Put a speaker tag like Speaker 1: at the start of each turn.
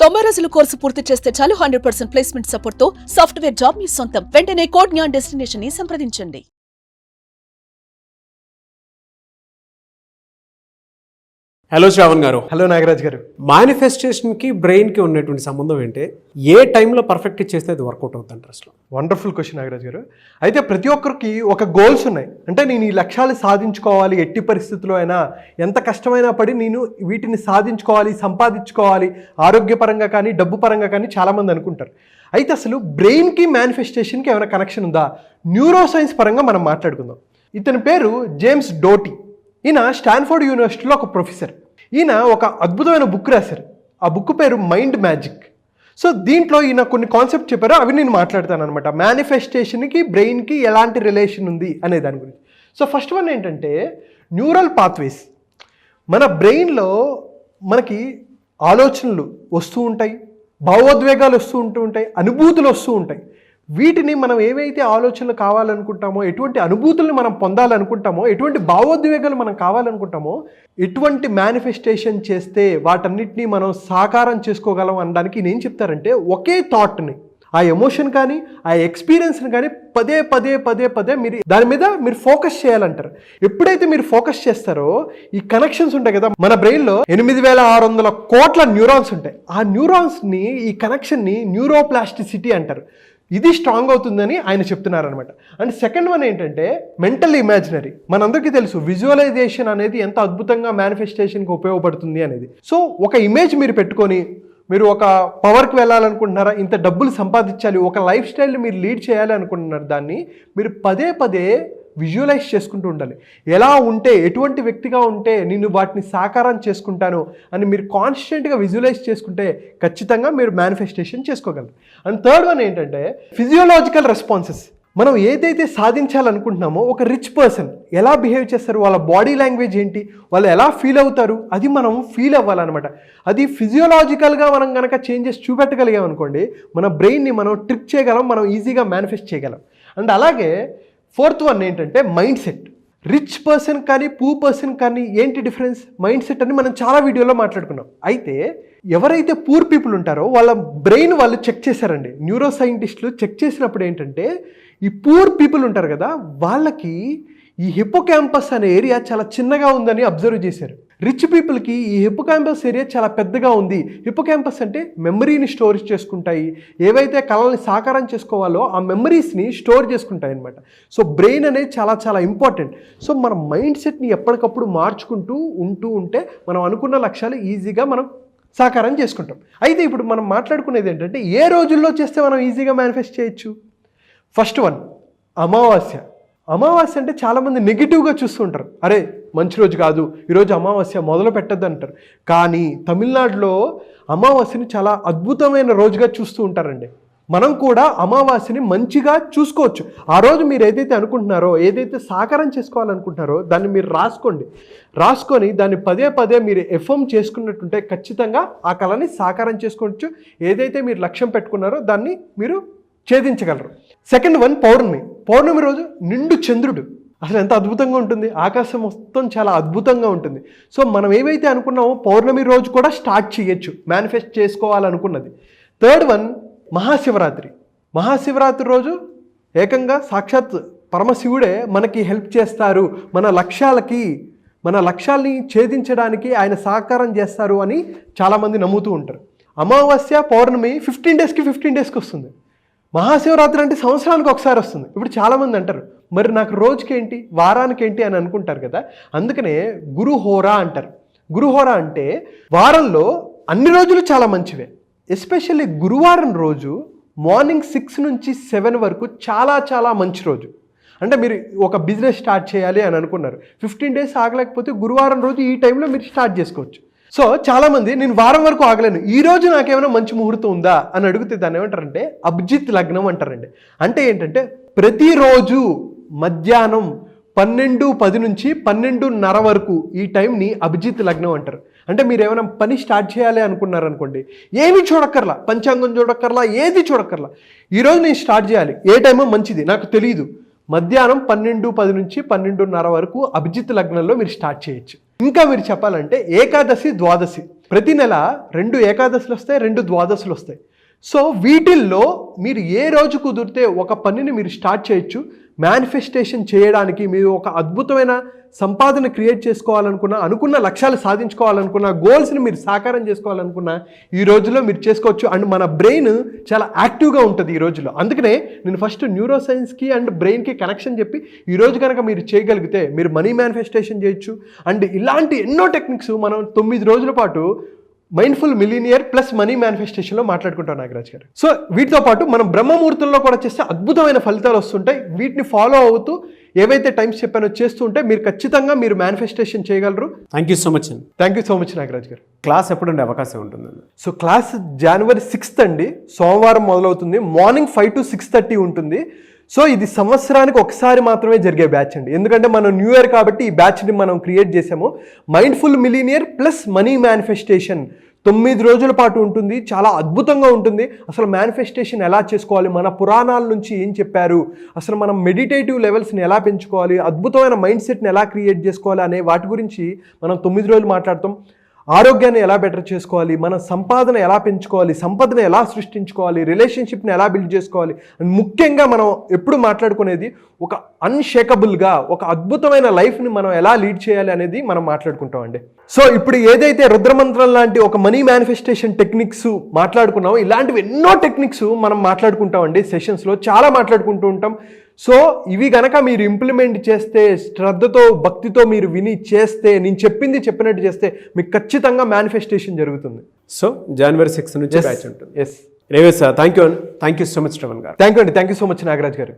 Speaker 1: 90 రోజుల కోర్సు పూర్తి చేస్తే చాలు 100% ప్లేస్మెంట్ సపోర్ట్ తో సాఫ్ట్వేర్ జాబ్ మీ సొంతం. వెంటనే కోడ్ జ్ఞాన్ డెస్టినేషన్ ని సంప్రదించండి.
Speaker 2: హలో శ్రావణ్ గారు.
Speaker 3: హలో నాగరాజ్ గారు.
Speaker 2: మేనిఫెస్టేషన్కి బ్రెయిన్కి ఉన్నటువంటి సంబంధం ఏంటి? ఏ టైంలో పర్ఫెక్ట్ చేస్తే అది వర్కౌట్ అవుతుంది అసలు?
Speaker 3: వండర్ఫుల్ క్వశ్చన్ నాగరాజ్ గారు. అయితే ప్రతి ఒక్కరికి ఒక గోల్స్ ఉన్నాయి. అంటే నేను ఈ లక్ష్యాలు సాధించుకోవాలి, ఎట్టి పరిస్థితుల్లో అయినా ఎంత కష్టమైనా పడి నేను వీటిని సాధించుకోవాలి, సంపాదించుకోవాలి, ఆరోగ్యపరంగా కానీ డబ్బు పరంగా కానీ చాలామంది అనుకుంటారు. అయితే అసలు బ్రెయిన్కి మేనిఫెస్టేషన్కి ఏమైనా కనెక్షన్ ఉందా? న్యూరో సైన్స్ పరంగా మనం మాట్లాడుకుందాం. ఇతని పేరు జేమ్స్ డోటీ. ఈయన స్టాన్ఫోర్డ్ యూనివర్సిటీలో ఒక ప్రొఫెసర్. ఈయన ఒక అద్భుతమైన బుక్ రాశారు. ఆ బుక్ పేరు మైండ్ మ్యాజిక్. సో దీంట్లో ఈయన కొన్ని కాన్సెప్ట్ చెప్పారు, అవి నేను మాట్లాడతాను అనమాట. మేనిఫెస్టేషన్కి బ్రెయిన్కి ఎలాంటి రిలేషన్ ఉంది అనే దాని గురించి. సో ఫస్ట్ వన్ ఏంటంటే న్యూరల్ పాత్వేస్. మన బ్రెయిన్లో మనకి ఆలోచనలు వస్తూ ఉంటాయి, భావోద్వేగాలు వస్తూ ఉంటాయి, అనుభూతులు వస్తూ ఉంటాయి. వీటిని మనం ఏవైతే ఆలోచనలు కావాలనుకుంటామో, ఎటువంటి అనుభూతుల్ని మనం పొందాలనుకుంటామో, ఎటువంటి భావోద్వేగాలు మనం కావాలనుకుంటామో, ఎటువంటి మేనిఫెస్టేషన్ చేస్తే వాటన్నిటినీ మనం సాకారం చేసుకోగలం అనడానికి నేను చెప్తారంటే ఒకే థాట్ని, ఆ ఎమోషన్ కానీ ఆ ఎక్స్పీరియన్స్ని కానీ పదే పదే పదే పదే మీరు దాని మీద మీరు ఫోకస్ చేయాలంటారు. ఎప్పుడైతే మీరు ఫోకస్ చేస్తారో ఈ కనెక్షన్స్ ఉంటాయి కదా, మన బ్రెయిన్లో 8600 కోట్ల న్యూరాన్స్ ఉంటాయి. ఆ న్యూరాన్స్ని, ఈ కనెక్షన్ని న్యూరోప్లాస్టిసిటీ అంటారు. ఇది స్ట్రాంగ్ అవుతుందని ఆయన చెప్తున్నారనమాట. అండ్ సెకండ్ వన్ ఏంటంటే మెంటల్ ఇమాజినరీ. మనందరికీ తెలుసు విజువలైజేషన్ అనేది ఎంత అద్భుతంగా మేనిఫెస్టేషన్కి ఉపయోగపడుతుంది అనేది. సో ఒక ఇమేజ్ మీరు పెట్టుకొని, మీరు ఒక పవర్కి వెళ్ళాలనుకుంటున్నారా, ఇంత డబ్బులు సంపాదించాలి, ఒక లైఫ్ స్టైల్ని మీరు లీడ్ చేయాలి అనుకుంటున్నారు, దాన్ని మీరు పదే పదే విజువలైజ్ చేసుకుంటూ ఉండాలి. ఎలా ఉంటే, ఎటువంటి వ్యక్తిగా ఉంటే నేను వాటిని సాకారం చేసుకుంటాను అని మీరు కాన్స్టెంట్గా విజువలైజ్ చేసుకుంటే ఖచ్చితంగా మీరు మేనిఫెస్టేషన్ చేసుకోగలరు. అండ్ థర్డ్ వన్ ఏంటంటే ఫిజియోలాజికల్ రెస్పాన్సెస్. మనం ఏదైతే సాధించాలనుకుంటున్నామో, ఒక రిచ్ పర్సన్ ఎలా బిహేవ్ చేస్తారు, వాళ్ళ బాడీ లాంగ్వేజ్ ఏంటి, వాళ్ళు ఎలా ఫీల్ అవుతారు, అది మనం ఫీల్ అవ్వాలన్నమాట. అది ఫిజియోలాజికల్గా మనం కనుక చేంజెస్ చూపెట్టగలిగాం అనుకోండి, మన బ్రెయిన్ని మనం ట్రిక్ చేయగలం, మనం ఈజీగా మేనిఫెస్ట్ చేయగలం. అండ్ అలాగే ఫోర్త్ వన్ ఏంటంటే మైండ్ సెట్. రిచ్ పర్సన్ కానీ పూర్ పర్సన్ కానీ ఏంటి డిఫరెన్స్? మైండ్ సెట్ అని మనం చాలా వీడియోలో మాట్లాడుకున్నాం. అయితే ఎవరైతే పూర్ పీపుల్ ఉంటారో వాళ్ళ బ్రెయిన్ వాళ్ళు చెక్ చేశారండి. న్యూరో సైంటిస్టులు చెక్ చేసినప్పుడు ఏంటంటే ఈ పూర్ పీపుల్ ఉంటారు కదా, వాళ్ళకి ఈ హిప్పోకాంపస్ అనే ఏరియా చాలా చిన్నగా ఉందని అబ్జర్వ్ చేశారు. రిచ్ పీపుల్కి ఈ హిప్పోకాంపస్ ఏరియా చాలా పెద్దగా ఉంది. హిప్పోకాంపస్ అంటే మెమరీని స్టోర్ చేసుకుంటాయి, ఏవైతే కళల్ని సాకారం చేసుకోవాలో ఆ మెమరీస్ని స్టోర్ చేసుకుంటాయి అనమాట. సో బ్రెయిన్ అనేది చాలా చాలా ఇంపార్టెంట్. సో మన మైండ్ సెట్ని ఎప్పటికప్పుడు మార్చుకుంటూ ఉంటే మనం అనుకున్న లక్ష్యాలు ఈజీగా మనం సాకారం చేసుకుంటాం. అయితే ఇప్పుడు మనం మాట్లాడుకునేది ఏంటంటే ఏ రోజుల్లో చేస్తే మనం ఈజీగా మేనిఫెస్ట్ చేయొచ్చు. ఫస్ట్ వన్ అమావాస్య. అమావాస్య అంటే చాలామంది నెగిటివ్గా చూస్తుంటారు. అరే మంచి రోజు కాదు, ఈరోజు అమావాస్య మొదలు పెట్టద్దు అంటారు. కానీ తమిళనాడులో అమావాస్యని చాలా అద్భుతమైన రోజుగా చూస్తూ ఉంటారండి. మనం కూడా అమావాస్యని మంచిగా చూసుకోవచ్చు. ఆ రోజు మీరు ఏదైతే అనుకుంటున్నారో, ఏదైతే సాకారం చేసుకోవాలనుకుంటున్నారో దాన్ని మీరు రాసుకొని దాన్ని పదే పదే మీరు ఎఫర్మ్ చేసుకున్నట్టుంటే ఖచ్చితంగా ఆ కళని సాకారం చేసుకోవచ్చు. ఏదైతే మీరు లక్ష్యం పెట్టుకున్నారో దాన్ని మీరు ఛేదించగలరు. సెకండ్ వన్ పౌర్ణమి. పౌర్ణమి రోజు నిండు చంద్రుడు. అసలు ఎంత అద్భుతంగా ఉంటుంది, ఆకాశం మొత్తం చాలా అద్భుతంగా ఉంటుంది. సో మనం ఏవైతే అనుకున్నామో పౌర్ణమి రోజు కూడా స్టార్ట్ చేయొచ్చు మేనిఫెస్ట్ చేసుకోవాలనుకున్నది. Third one Mahashivratri. మహాశివరాత్రి రోజు ఏకంగా సాక్షాత్ పరమశివుడే మనకి హెల్ప్ చేస్తారు, మన లక్ష్యాల్ని ఛేదించడానికి ఆయన సహకారం చేస్తారు అని చాలామంది నమ్ముతూ ఉంటారు. అమావాస్య పౌర్ణమి 15 డేస్కి వస్తుంది. మహాశివరాత్రి అంటే సంవత్సరానికి ఒకసారి వస్తుంది. ఇప్పుడు చాలామంది అంటారు మరి నాకు రోజుకేంటి, వారానికి ఏంటి అని అనుకుంటారు కదా. అందుకనే గురుహోరా అంటారు. గురుహోరా అంటే వారంలో అన్ని రోజులు చాలా మంచివే, ఎస్పెషల్లీ గురువారం రోజు మార్నింగ్ 6 నుంచి 7 వరకు చాలా చాలా మంచి రోజు. అంటే మీరు ఒక బిజినెస్ స్టార్ట్ చేయాలి అని అనుకున్నారు, 15 డేస్ ఆగలేకపోతే గురువారం రోజు ఈ టైంలో మీరు స్టార్ట్ చేసుకోవచ్చు. సో చాలామంది నేను వారం వరకు ఆగలేను, ఈ రోజు నాకేమైనా మంచి ముహూర్తం ఉందా అని అడిగితే దాన్ని ఏమంటారంటే అభిజిత్ లగ్నం అంటారండి. అంటే ఏంటంటే ప్రతిరోజు మధ్యాహ్నం 12:10 నుంచి 12:30 వరకు ఈ టైంని అభిజిత్ లగ్నం అంటారు. అంటే మీరు ఏమైనా పని స్టార్ట్ చేయాలి అనుకున్నారనుకోండి, ఏమీ చూడక్కర్లా, పంచాంగం చూడక్కర్లా, ఏది చూడక్కర్లా, ఈరోజు నేను స్టార్ట్ చేయాలి, ఏ టైమో మంచిది నాకు తెలియదు, మధ్యాహ్నం 12:10 నుంచి 12:30 వరకు అభిజిత్ లగ్నంలో మీరు స్టార్ట్ చేయొచ్చు. ఇంకా మీరు చెప్పాలంటే ఏకాదశి ద్వాదశి, ప్రతి నెల 2 ఏకాదశులు వస్తాయి, 2 ద్వాదశులు వస్తాయి. సో వీటిల్లో మీరు ఏ రోజు కుదిరితే ఒక పనిని మీరు స్టార్ట్ చేయొచ్చు. మేనిఫెస్టేషన్ చేయడానికి మీరు ఒక అద్భుతమైన సంపాదన క్రియేట్ చేసుకోవాలనుకున్నా, అనుకున్న లక్ష్యాలు సాధించుకోవాలనుకున్న, గోల్స్ని మీరు సాకారం చేసుకోవాలనుకున్న ఈ రోజులో మీరు చేసుకోవచ్చు. అండ్ మన బ్రెయిన్ చాలా యాక్టివ్గా ఉంటుంది ఈ రోజులో. అందుకనే నేను ఫస్ట్ న్యూరో సైన్స్కి అండ్ బ్రెయిన్కి కనెక్షన్ చెప్పి ఈ రోజు కనుక మీరు చేయగలిగితే మీరు మనీ మేనిఫెస్టేషన్ చేయొచ్చు. అండ్ ఇలాంటి ఎన్నో టెక్నిక్స్ మనం 9 రోజుల పాటు మైండ్ఫుల్ మిలీనియర్ ప్లస్ మనీ మేనిఫెస్టేషన్లో మాట్లాడుకుంటాం నాగరాజ్ గారు. సో వీటితో పాటు మనం బ్రహ్మముహూర్తంలో కూడా చేస్తే అద్భుతమైన ఫలితాలు వస్తుంటాయి. వీటిని ఫాలో అవుతూ ఏవైతే టైమ్స్ చెప్పానో చేస్తూ ఉంటే మీరు ఖచ్చితంగా మీరు మేనిఫెస్టేషన్ చేయగలరు.
Speaker 2: థ్యాంక్ యూ సో మచ్ అండి.
Speaker 3: Thank you so much Nagaraj గారు.
Speaker 2: క్లాస్ ఎప్పుడండి అవకాశం ఉంటుందండి?
Speaker 3: సో క్లాస్ January 6th అండి, సోమవారం మొదలవుతుంది. మార్నింగ్ 5 to 6:30 ఉంటుంది. సో ఇది సంవత్సరానికి ఒకసారి మాత్రమే జరిగే బ్యాచ్ అండి. ఎందుకంటే మనం న్యూ ఇయర్ కాబట్టి ఈ బ్యాచ్ని మనం క్రియేట్ చేసాము. Mindful millionaire plus money manifestation 9 రోజుల పాటు ఉంటుంది. చాలా అద్భుతంగా ఉంటుంది. అసలు మేనిఫెస్టేషన్ ఎలా చేసుకోవాలి, మన పురాణాల నుంచి ఏం చెప్పారు, అసలు మనం మెడిటేటివ్ లెవెల్స్ని ఎలా పెంచుకోవాలి, అద్భుతమైన మైండ్ సెట్ని ఎలా క్రియేట్ చేసుకోవాలి అనే వాటి గురించి మనం 9 రోజులు మాట్లాడతాం. ఆరోగ్యాన్ని ఎలా బెటర్ చేసుకోవాలి, మన సంపాదన ఎలా పెంచుకోవాలి, సంపదను ఎలా సృష్టించుకోవాలి, రిలేషన్షిప్ని ఎలా బిల్డ్ చేసుకోవాలి, అండ్ ముఖ్యంగా మనం ఎప్పుడు మాట్లాడుకునేది ఒక అన్షేకబుల్గా ఒక అద్భుతమైన లైఫ్ని మనం ఎలా లీడ్ చేయాలి అనేది మనం మాట్లాడుకుంటామండి. సో ఇప్పుడు ఏదైతే రుద్రమంత్రం లాంటి ఒక మనీ మేనిఫెస్టేషన్ టెక్నిక్స్ మాట్లాడుకున్నామో ఇలాంటివి ఎన్నో టెక్నిక్స్ మనం మాట్లాడుకుంటామండి. సెషన్స్లో చాలా మాట్లాడుకుంటూ ఉంటాం. సో ఇవి గనక మీరు ఇంప్లిమెంట్ చేస్తే, శ్రద్ధతో భక్తితో మీరు విని చేస్తే, నేను చెప్పింది చెప్పినట్టు చేస్తే మీకు ఖచ్చితంగా మేనిఫెస్టేషన్ జరుగుతుంది.
Speaker 2: సో January 6 నుంచి బ్యాచ్ ఉంటుంది.
Speaker 3: Yes,
Speaker 2: Revesh sir, thank you so much Shravan గారు.
Speaker 3: థ్యాంక్ యూ అండి. Thank you so much Nagaraj గారు.